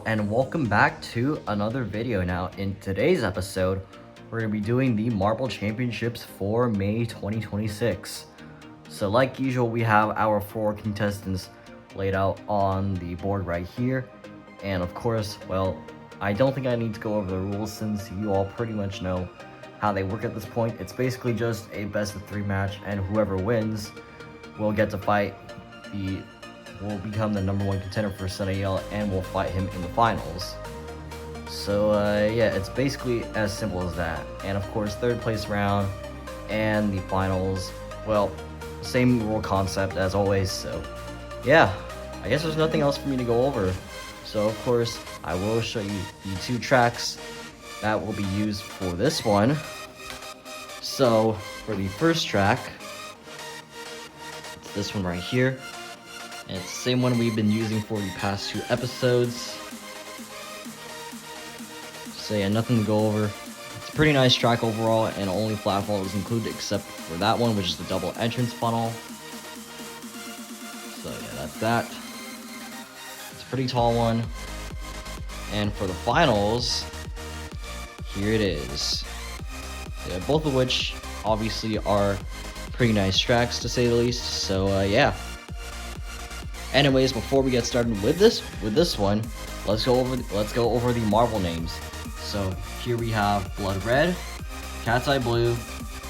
and welcome back to another video. Now in today's episode, we're going to be doing the Marble Championships for May 2026. So like usual, we have our 4 contestants laid out on the board right here. And of course, well, I don't think I need to go over the rules since you all pretty much know how they work at this point. It's basically just a best of 3 match, and whoever wins will get to fight will become the #1 contender for Sunnyale, and will fight him in the finals. So yeah, it's basically as simple as that. And of course, 3rd place round and the finals, well, same rule concept as always. So yeah, I guess there's nothing else for me to go over. So of course, I will show you the 2 tracks that will be used for this one. So for the first track, it's this one right here. And it's the same one we've been using for the past 2 episodes. So yeah, nothing to go over. It's a pretty nice track overall, and only flat fall is included except for that one, which is the double entrance funnel. So yeah, that's that. It's a pretty tall one. And for the finals, here it is. Yeah, both of which obviously are pretty nice tracks to say the least. So yeah. Anyways, before we get started with this one, let's go over the Marble names. So here we have Blood Red, Cat's Eye Blue,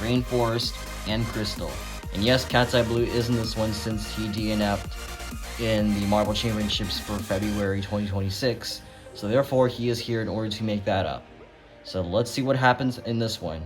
Rainforest, and Crystal. And yes, Cat's Eye Blue is in this one since he DNF'd in the Marble Championships for February 2026. So therefore, he is here in order to make that up. So let's see what happens in this one.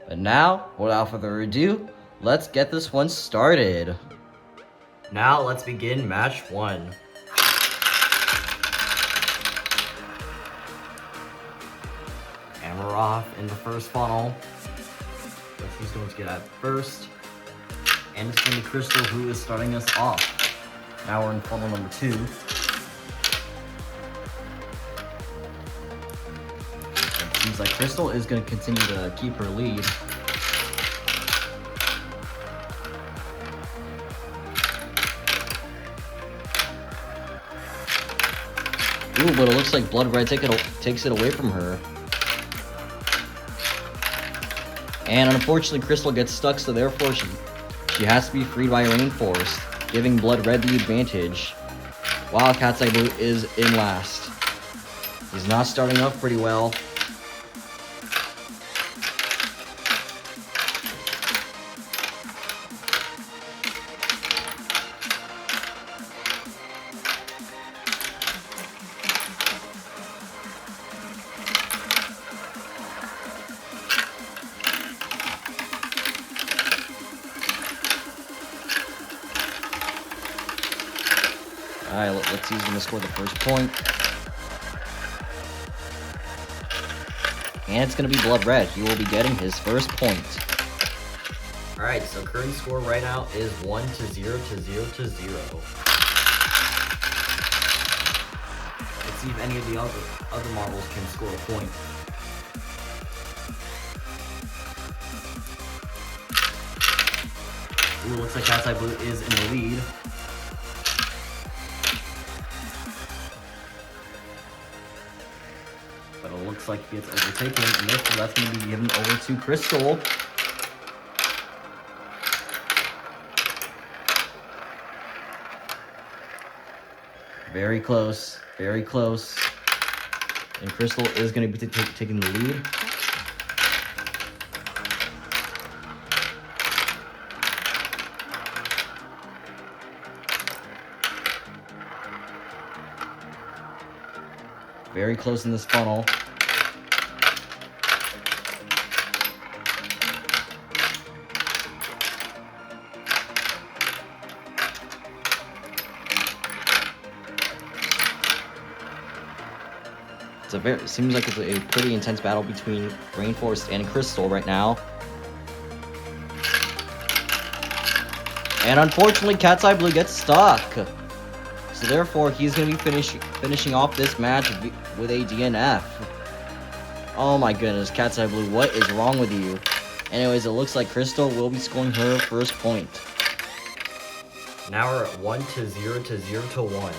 But now, without further ado, let's get this one started. Now let's begin match 1. And we're off in the first funnel. Guess who's going to get out first. And it's going to be Crystal who is starting us off. Now we're in funnel number 2. It seems like Crystal is going to continue to keep her lead. Ooh, but it looks like Blood Red takes it away from her. And unfortunately, Crystal gets stuck, so therefore she has to be freed by Rainforest, giving Blood Red the advantage. While Cat's Eye Blue is in last. He's not starting off pretty well. Alright, let's see who's going to score the first point. And it's going to be Blood Red. He will be getting his first point. Alright, so current score right now is 1-0 to 0-0. Let's see if any of the other marbles can score a point. Ooh, looks like Cat's Eye Blue is in the lead. But it looks like he gets overtaken, and therefore that's going to be given over to Crystal. Very close, very close. And Crystal is going to be taking the lead. Very close in this funnel. It seems like it's a pretty intense battle between Rainforest and Crystal right now. And unfortunately, Cat's Eye Blue gets stuck. So therefore, he's going to be finishing off this match with a DNF. Oh my goodness, Cat's Eye Blue, what is wrong with you? Anyways, it looks like Crystal will be scoring her first point. Now we're at 1-0 to 0-1.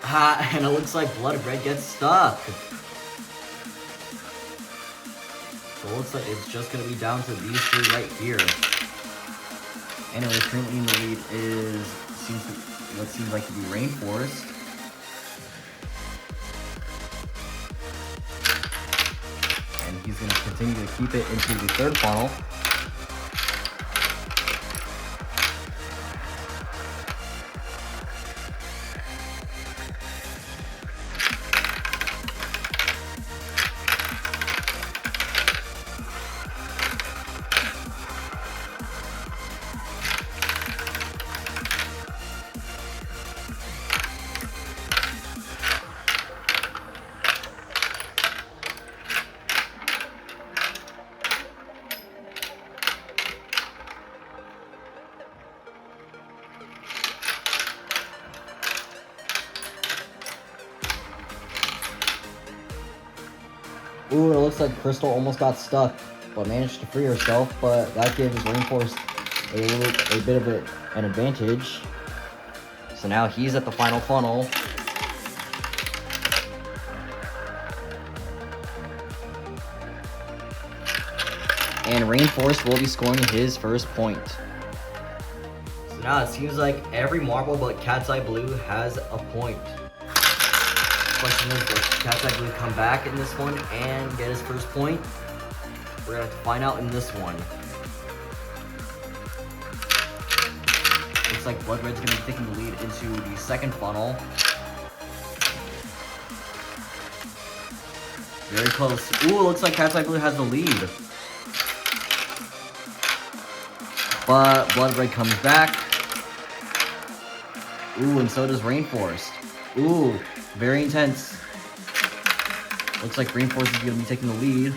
And it looks like Blood Red gets stuck. So it looks like it's just going to be down to these three right here. Anyways, currently in the lead is what seems like to be Rainforest. And he's going to continue to keep it into the third funnel. Ooh, it looks like Crystal almost got stuck, but managed to free herself, but that gives Rainforest a bit of an advantage. So now he's at the final funnel. And Rainforest will be scoring his first point. So now it seems like every marble but Cat's Eye Blue has a point. Question is, does Cat's Eye Blue come back in this one and get his first point? We're gonna have to find out in this one. Looks like Blood Red's gonna be taking the lead into the second funnel. Very close. Ooh, looks like Cat's Eye Blue has the lead. But Blood Red comes back. Ooh, and so does Rainforest. Ooh, very intense. Looks like Rainforest is going to be taking the lead.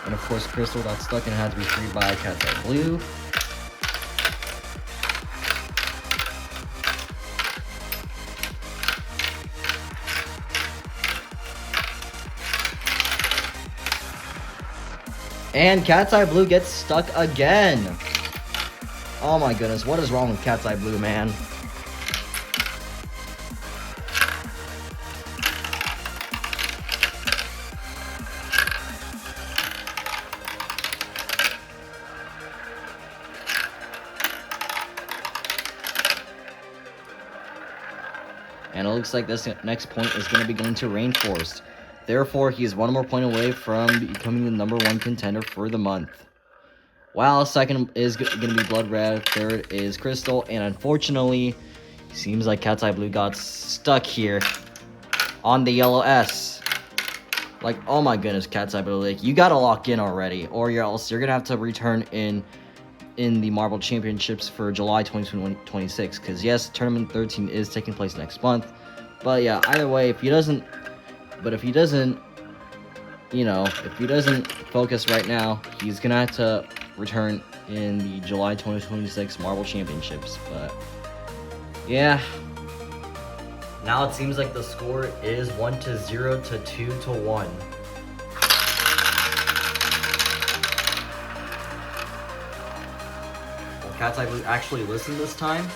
And of course, Crystal got stuck and had to be freed by Cat's Eye Blue. And Cat's Eye Blue gets stuck again. Oh my goodness, what is wrong with Cat's Eye Blue, man? And it looks like this next point is going to be going to Rainforest. Therefore, he is one more point away from becoming the #1 contender for the month. While second is going to be Blood Red, third is Crystal, and unfortunately, seems like Cat's Eye Blue got stuck here on the yellow S. Like, oh my goodness, Cat's Eye Blue, like, you gotta lock in already, or else you're gonna have to return in the Marble Championships for July 2026. Because yes, Tournament 13 is taking place next month. But yeah, either way, if he doesn't, you know, if he doesn't focus right now, he's gonna have to return in the July 2026 Marble Championships. But yeah, now it seems like the score is 1-0 to 2-1. Will Cat's Eye Blue actually listen this time?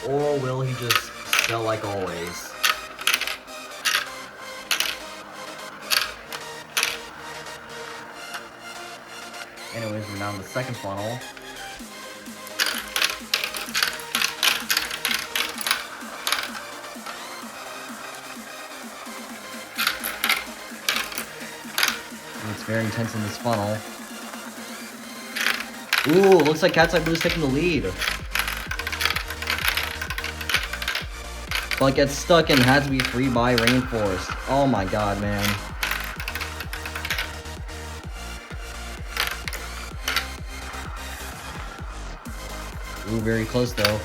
Or will he just sell like always? Anyways, we're now in the second funnel. And it's very intense in this funnel. Ooh, looks like Cat's Eye Blue is taking the lead. But gets stuck and had to be freed by Rainforest. Oh my god, man. Ooh, very close though.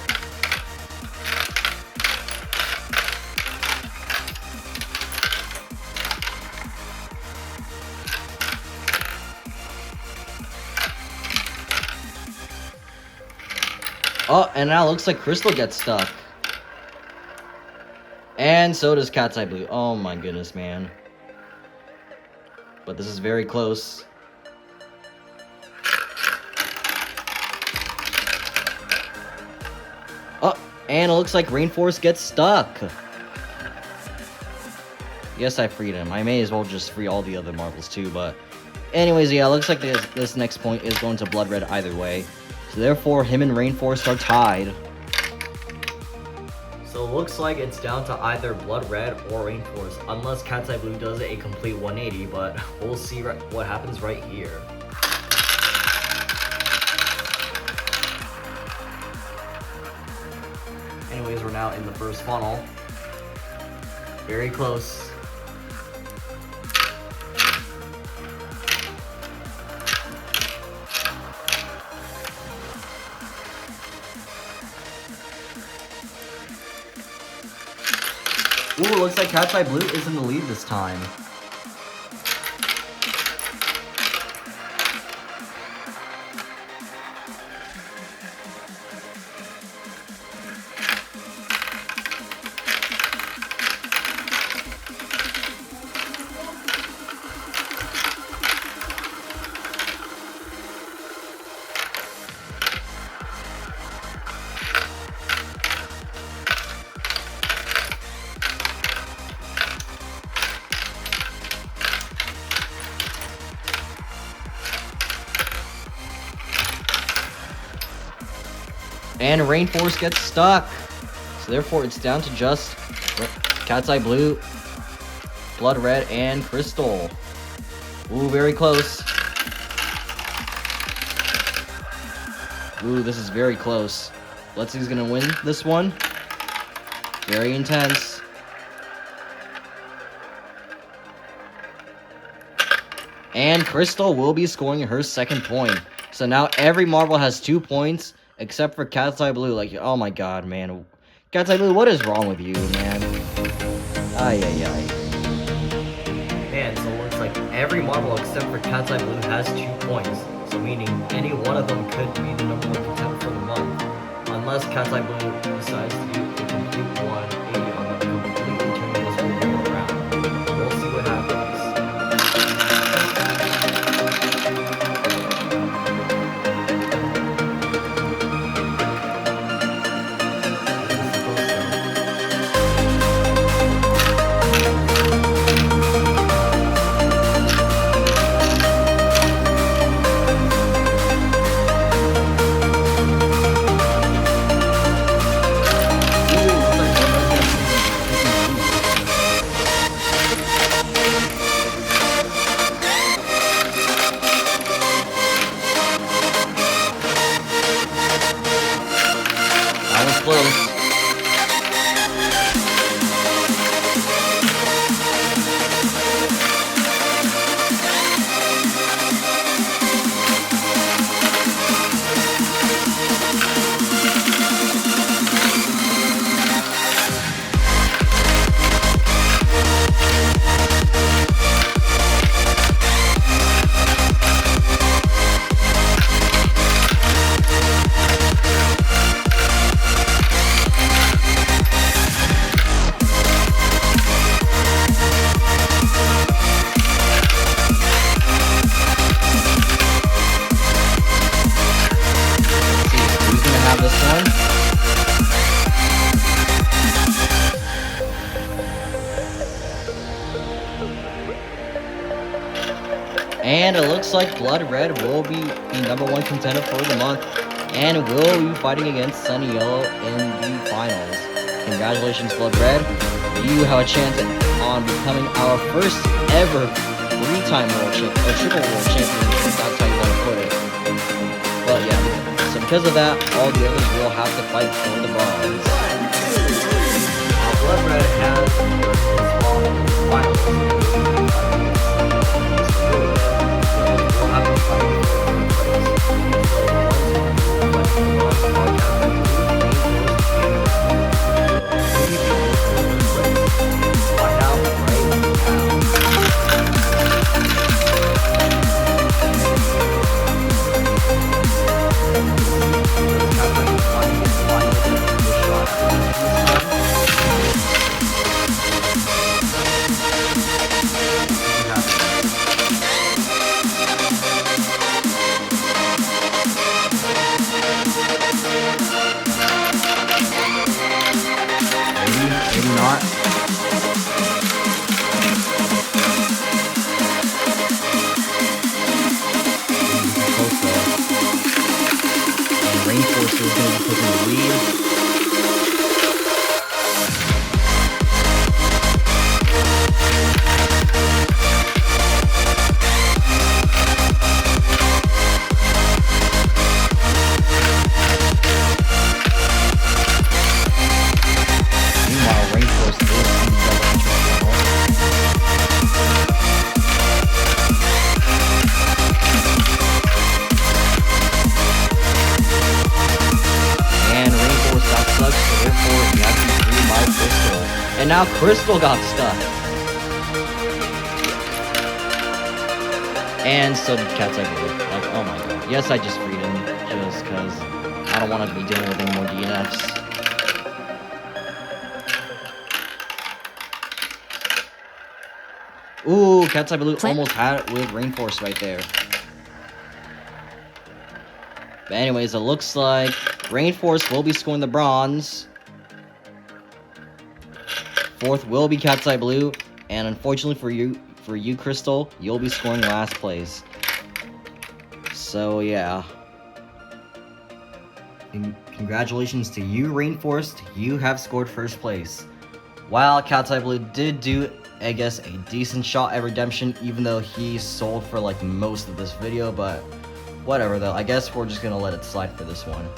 Oh, and now it looks like Crystal gets stuck. And so does Cat's Eye Blue. Oh my goodness, man. but this is very close. Oh, and it looks like Rainforest gets stuck. Yes, I freed him. I may as well just free all the other marbles too, but... Anyways, yeah, it looks like this next point is going to Blood Red either way. So therefore, him and Rainforest are tied. So it looks like it's down to either Blood Red or Rainforest, unless Cat's Eye Blue does a complete 180, but we'll see what happens right here. Anyways, we're now in the first funnel. Very close. Ooh, looks like Cat's Eye Blue is in the lead this time. And Rainforest gets stuck. So therefore, it's down to just Cat's Eye Blue, Blood Red, and Crystal. Ooh, very close. Ooh, this is very close. Let's see who's gonna win this one. Very intense. And Crystal will be scoring her second point. So now every marble has 2 points. Except for Cat's Eye Blue, like, oh my god, man. Cat's Eye Blue, what is wrong with you, man? Ay, ay, ay. Man, so it looks like every marble except for Cat's Eye Blue has 2 points. So meaning any one of them could be the number 1 contender for the month. Unless Cat's Eye Blue decides to do a complete 180 on them, completely turning this whole game around. We'll see what happens. Close. And it looks like Blood Red will be the number 1 contender for the month and will be fighting against Sunny Yellow in the finals. Congratulations, Blood Red. You have a chance on becoming our first ever 3-time world champion, or triple world champion, if that's how you want to put it. But yeah, so because of that, all the others will have to fight for the bronze. Blood Red has the finals. lead. And now Crystal got stuck. And so did Cat's Eye Blue. Like, oh my god. Yes, I just freed him. Just because I don't want to be dealing with any more DNFs. Ooh, Cat's Eye Blue almost had it with Rainforest right there. But anyways, it looks like Rainforest will be scoring the bronze. Fourth will be Cat's Eye Blue, and unfortunately for you, Crystal, you'll be scoring last place. So yeah. Congratulations to you, Rainforest. You have scored first place. While Cat's Eye Blue did do, I guess, a decent shot at redemption, even though he sold for like most of this video, but whatever though. I guess we're just gonna let it slide for this one.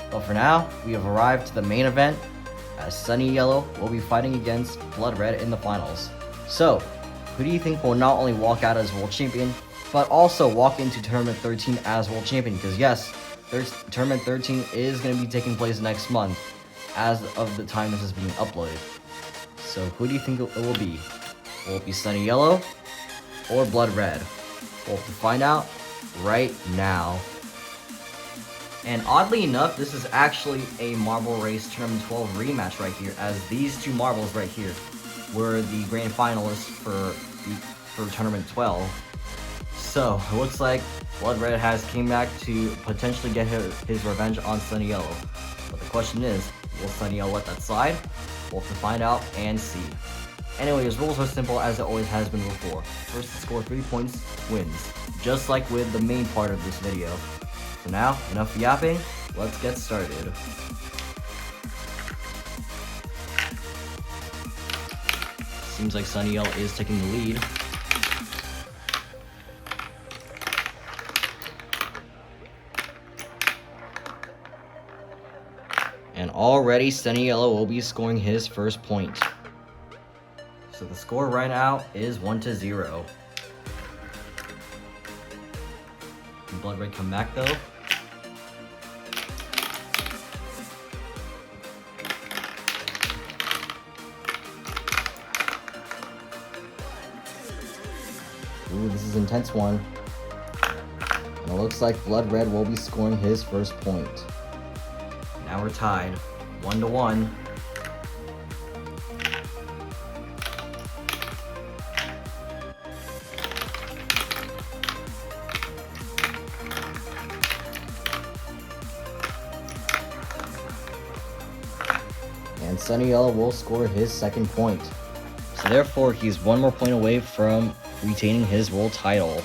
But for now, we have arrived to the main event, as Sunny Yellow will be fighting against Blood Red in the finals. So, who do you think will not only walk out as World Champion, but also walk into Tournament 13 as World Champion? Because yes, Tournament 13 is going to be taking place next month, as of the time this is being uploaded. So, who do you think it will be? Will it be Sunny Yellow or Blood Red? We'll have to find out right now. And oddly enough, this is actually a Marble Race Tournament 12 rematch right here, as these two marbles right here were the grand finalists for Tournament 12. So, it looks like Blood Red has came back to potentially get his revenge on Sunny Yellow. But the question is, will Sunny Yellow let that slide? We'll have to find out and see. Anyways, rules are simple as it always has been before. First to score 3 points wins, just like with the main part of this video. So now, enough yapping, let's get started. Seems like Sunny Yellow is taking the lead. And already Sunny Yellow will be scoring his first point. So the score right now is 1-0. Can Blood Red come back though? Ooh, this is an intense one. And it looks like Blood Red will be scoring his first point. Now we're tied, 1-1. And Sunny Yellow will score his second point. So therefore, he's one more point away from retaining his world title.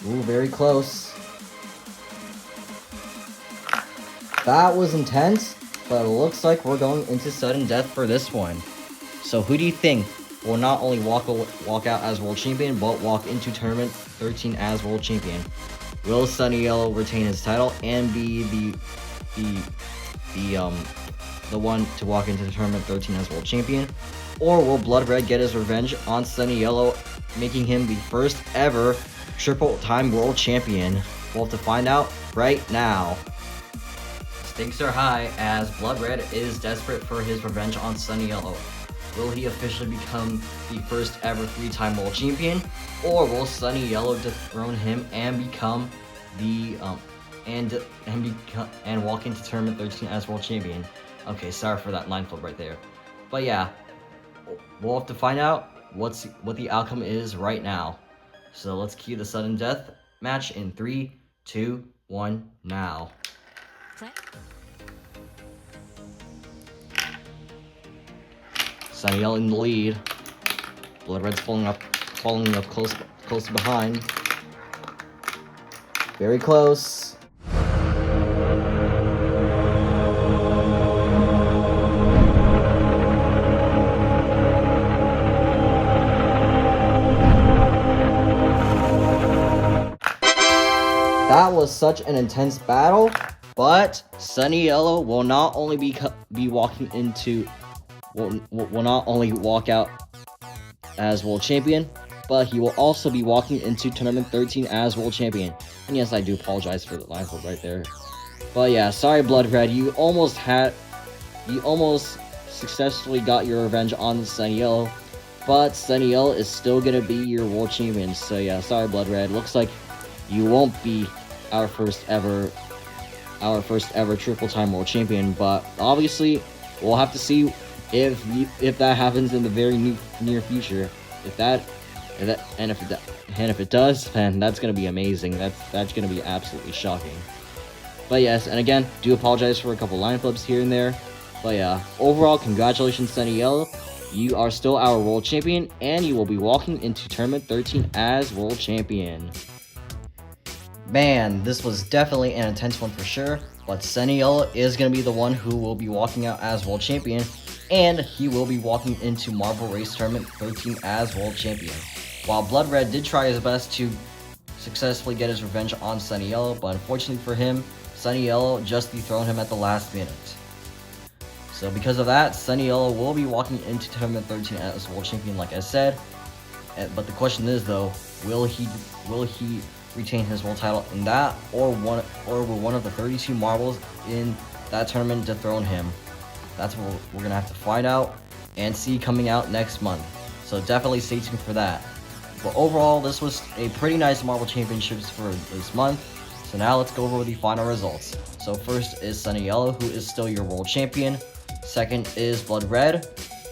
Ooh, very close. That was intense, but it looks like we're going into sudden death for this one. So who do you think will not only walk out as World Champion, but walk into Tournament 13 as World Champion? Will Sunny Yellow retain his title and be the one to walk into Tournament 13 as World Champion? Or will Blood Red get his revenge on Sunny Yellow, making him the first ever triple-time World Champion? We'll have to find out right now. Stakes are high as Blood Red is desperate for his revenge on Sunny Yellow. Will he officially become the first ever 3-time World Champion, or will Sunny Yellow dethrone him and become the and walk into Tournament 13 as World Champion? Okay, sorry for that line flip right there, but yeah, we'll have to find out what the outcome is right now. So let's cue the sudden death match in 3, 2, 1, now. Sunny Yellow in the lead. Blood Red's following up close behind. Very close. That was such an intense battle, but Sunny Yellow will not only be walking into will not only walk out as world champion, but he will also be walking into tournament 13 as world champion. And yes, I do apologize for the line flip right there. But yeah, sorry Blood Red, you almost successfully got your revenge on Sunny Yellow, but Sunny Yellow is still gonna be your world champion. So yeah, sorry Blood Red. Looks like you won't be our first ever triple time world champion, but obviously we'll have to see if that happens in the very near future. If it does, then that's gonna be amazing. That's gonna be absolutely shocking. But yes, and again, do apologize for a couple line flips here and there. But yeah, overall, congratulations, Sunny Yellow. You are still our world champion, and you will be walking into tournament 13 as world champion. Man, this was definitely an intense one for sure, but Sunny Yellow is going to be the one who will be walking out as world champion, and he will be walking into Marble Race Tournament 13 as world champion. While Blood Red did try his best to successfully get his revenge on Sunny Yellow, but unfortunately for him, Sunny Yellow just dethroned him at the last minute. So because of that, Sunny Yellow will be walking into Tournament 13 as world champion, like I said. But the question is though, will he retain his world title in that, or will one of the 32 marbles in that tournament dethrone him? That's what we're gonna have to find out and see coming out next month. So definitely stay tuned for that. But overall, this was a pretty nice Marble Championships for this month. So now let's go over the final results. So first is Sunny Yellow, who is still your world champion. Second is Blood Red.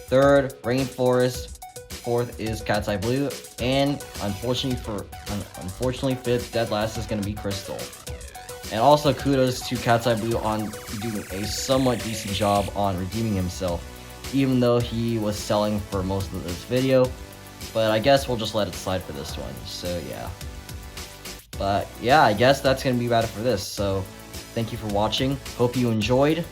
Third, Rainforest. Fourth is Cat's Eye Blue, and unfortunately fifth, dead last, is going to be Crystal. And also kudos to Cat's Eye Blue on doing a somewhat decent job on redeeming himself, even though he was selling for most of this video. But I guess we'll just let it slide for this one. So yeah. But yeah, I guess that's going to be about it for this. So thank you for watching. Hope you enjoyed.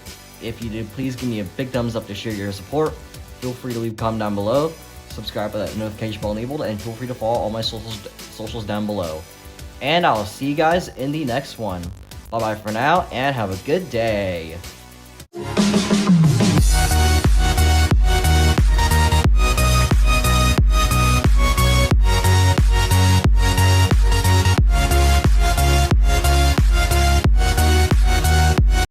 If you did, please give me a big thumbs up to show your support. Feel free to leave a comment down below. Subscribe with that notification bell enabled, and feel free to follow all my socials down below. And I'll see you guys in the next one. Bye bye for now, and have a good day.